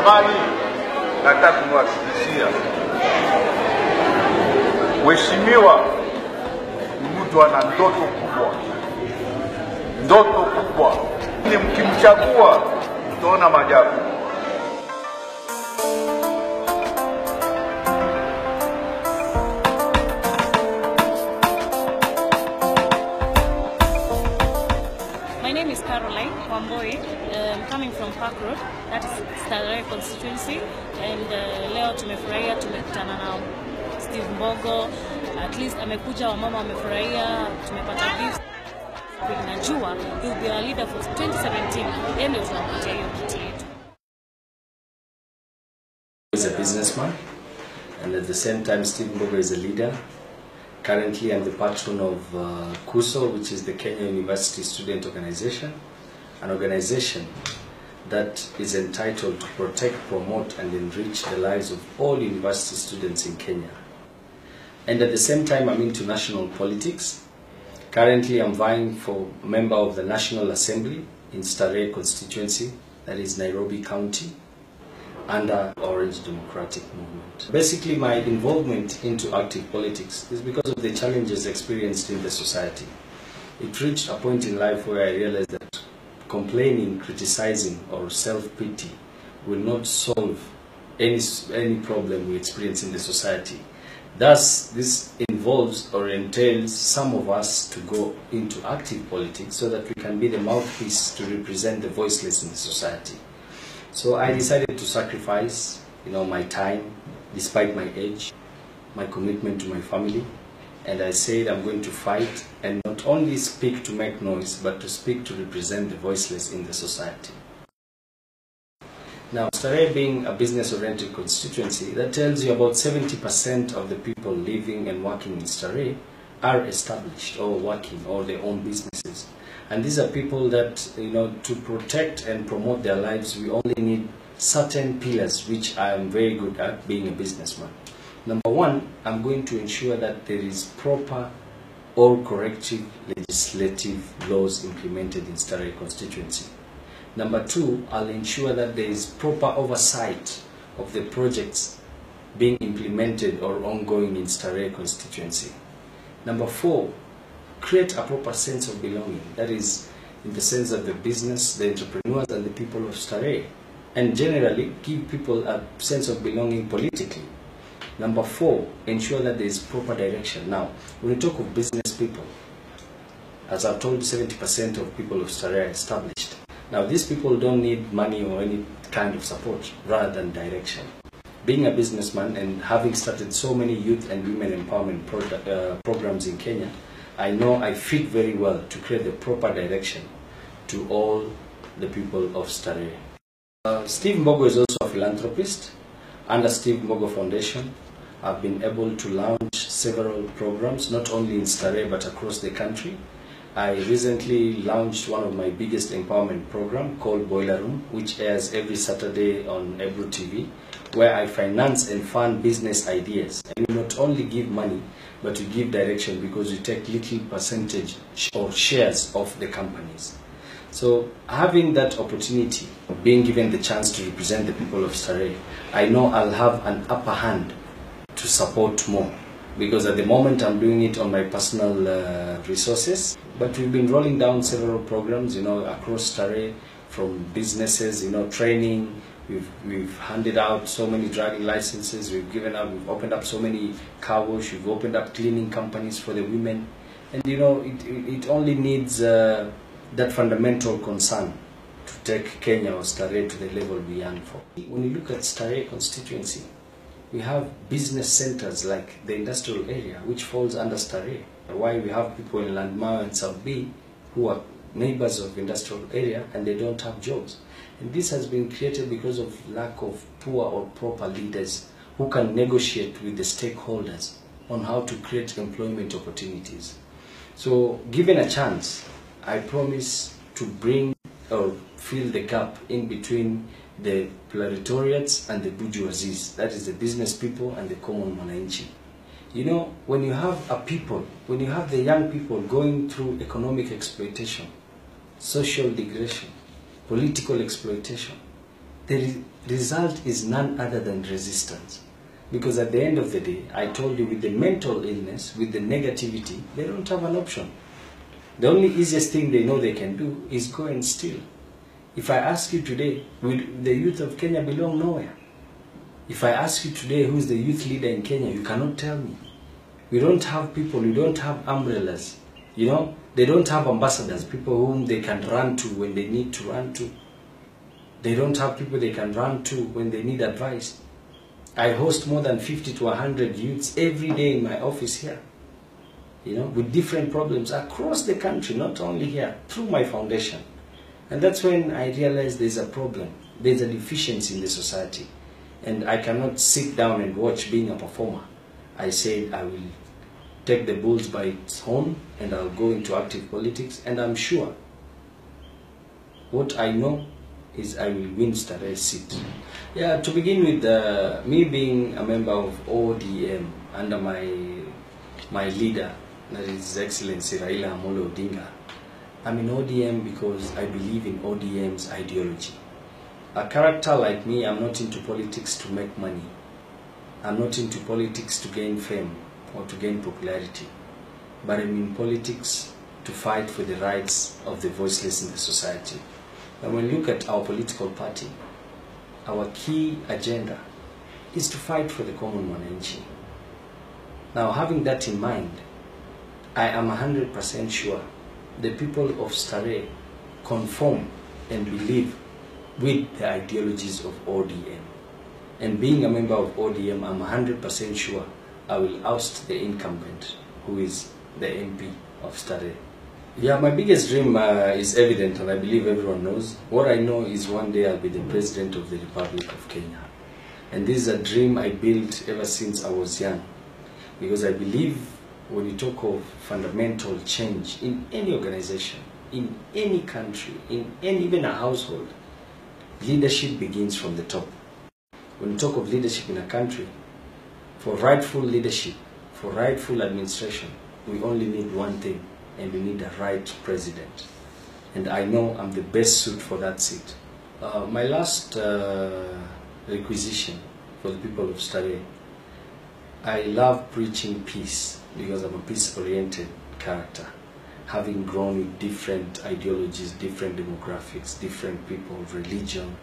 Jamani, nataka kumhakikishia Mheshimiwa ni mtu ana ndoto kubwa. Ndoto kubwa. Ni mkimchagua mtaona maajabu. My name is Caroline Wamboi. I'm coming from Park Road, that is Starehe constituency, and leo tumefurahia tumekutana na Steve Mbogo. At least amekuja, wamama wamefurahia, tumepata gifts. Najua he will be our leader for 2017. Yeye ndio tunampatia hiyo kiti yetu. He is a businessman, and at the same time Steve Mbogo is a leader. Currently I'm the patron of KUSO, which is the Kenya University Student Organization, an organization that is entitled to protect, promote and enrich the lives of all university students in Kenya. And at the same time I'm into national politics. Currently I'm vying for a member of the National Assembly in Starehe constituency, that is Nairobi County, under Orange Democratic Movement. Basically, my involvement into active politics is because of the challenges experienced in the society. It reached a point in life where I realized that complaining, criticizing, or self-pity will not solve any problem we experience in the society. Thus, this involves or entails some of us to go into active politics so that we can be the mouthpiece to represent the voiceless in the society. So I decided to sacrifice, my time, despite my age, my commitment to my family, and I said I'm going to fight and not only speak to make noise, but to speak to represent the voiceless in the society. Now, Starehe being a business-oriented constituency, that tells you about 70% of the people living and working in Starehe are established or working or they own businesses. And these are people that, to protect and promote their lives, we only need certain pillars, which I am very good at being a businessman. Number one, I'm going to ensure that there is proper or corrective legislative laws implemented in Starehe constituency. Number two, I'll ensure that there is proper oversight of the projects being implemented or ongoing in Starehe constituency. Number four, create a proper sense of belonging, that is, in the sense of the business, the entrepreneurs and the people of Starehe, and generally give people a sense of belonging politically. Number four, ensure that there is proper direction. Now, when we talk of business people, as I've told, 70% of people of Starehe are established. Now, these people don't need money or any kind of support rather than direction. Being a businessman and having started so many youth and women empowerment programs in Kenya, I know I fit very well to create the proper direction to all the people of Starehe. Steve Mbogo is also a philanthropist. Under Steve Mbogo Foundation, I've been able to launch several programs, not only in Starehe but across the country. I recently launched one of my biggest empowerment program called Boiler Room, which airs every Saturday on Ebru TV, where I finance and fund business ideas. And we not only give money, but we give direction because we take little percentage or shares of the companies. So having that opportunity, being given the chance to represent the people of Starehe, I know I'll have an upper hand to support more. Because at the moment I'm doing it on my personal resources, but we've been rolling down several programs, across Starehe, from businesses, training. We've handed out so many driving licenses. We've opened up so many car wash. We've opened up cleaning companies for the women, and it only needs that fundamental concern to take Kenya or Starehe to the level we yearn for. When you look at Starehe constituency, we have business centers like the industrial area, which falls under Starehe. Why we have people in Landmau and South B who are neighbors of industrial area and they don't have jobs. And this has been created because of lack of poor or proper leaders who can negotiate with the stakeholders on how to create employment opportunities. So given a chance, I promise to bring or fill the gap in between the proletariats and the bourgeoisies, that is the business people and the common mwananchi. When you have when you have the young people going through economic exploitation, social degradation, political exploitation, the result is none other than resistance. Because at the end of the day, I told you, with the mental illness, with the negativity, they don't have an option. The only easiest thing they know they can do is go and steal. If I ask you today, will the youth of Kenya belong nowhere? If I ask you today who's the youth leader in Kenya, you cannot tell me. We don't have people, we don't have umbrellas. You know, they don't have ambassadors, people whom they can run to when they need to run to. They don't have people they can run to when they need advice. I host more than 50 to 100 youths every day in my office here, you know, with different problems across the country, not only here, through my foundation. And that's when I realized there's a problem, there's a deficiency in the society. And I cannot sit down and watch being a performer. I said I will take the bulls by its horn and I'll go into active politics, and I'm sure what I know is I will win Starehe's seat. Yeah, to begin with, me being a member of ODM under my leader, that is His Excellency Raila Amolo Odinga. I'm in ODM because I believe in ODM's ideology. A character like me, I'm not into politics to make money. I'm not into politics to gain fame or to gain popularity. But I'm in politics to fight for the rights of the voiceless in the society. And when you look at our political party, our key agenda is to fight for the common mwananchi. Now, having that in mind, I am 100% sure the people of Starehe conform and believe with the ideologies of ODM. And being a member of ODM, I'm 100% sure I will oust the incumbent, who is the MP of Starehe. Yeah, my biggest dream is evident, and I believe everyone knows. What I know is one day I'll be the President of the Republic of Kenya. And this is a dream I built ever since I was young. Because I believe when you talk of fundamental change in any organization, in any country, in even a household, leadership begins from the top. When you talk of leadership in a country, for rightful leadership, for rightful administration, we only need one thing, and we need a right president. And I know I'm the best suit for that seat. My last requisition for the people of Starehe, I love preaching peace because I'm a peace-oriented character. Having grown with different ideologies, different demographics, different people, religion,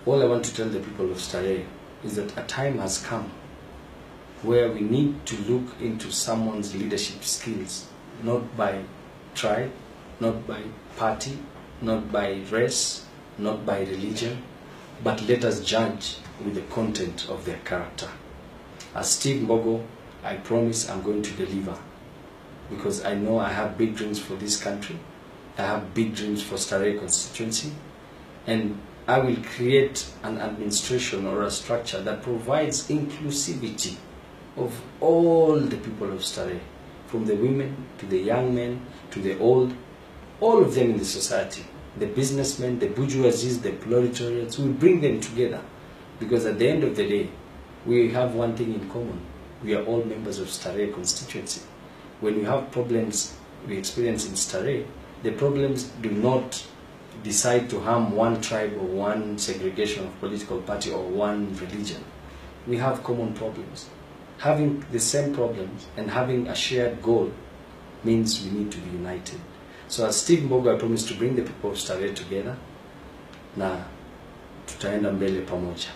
all I want to tell the people of Starehe is that a time has come where we need to look into someone's leadership skills, not by tribe, not by party, not by race, not by religion, but let us judge with the content of their character. As Steve Mbogo, I promise I'm going to deliver, because I know I have big dreams for this country. I have big dreams for Starehe constituency, and I will create an administration or a structure that provides inclusivity of all the people of Starehe, from the women to the young men to the old, all of them in the society, the businessmen, the bourgeoisies, the proletariats. We bring them together, because at the end of the day, we have one thing in common. We are all members of Starehe constituency. When we have problems we experience in Starehe, the problems do not decide to harm one tribe or one segregation of political party or one religion. We have common problems. Having the same problems and having a shared goal means we need to be united. So as Steve Mbogo, I promise to bring the people of Starehe together, na tutaenda mbele pamoja.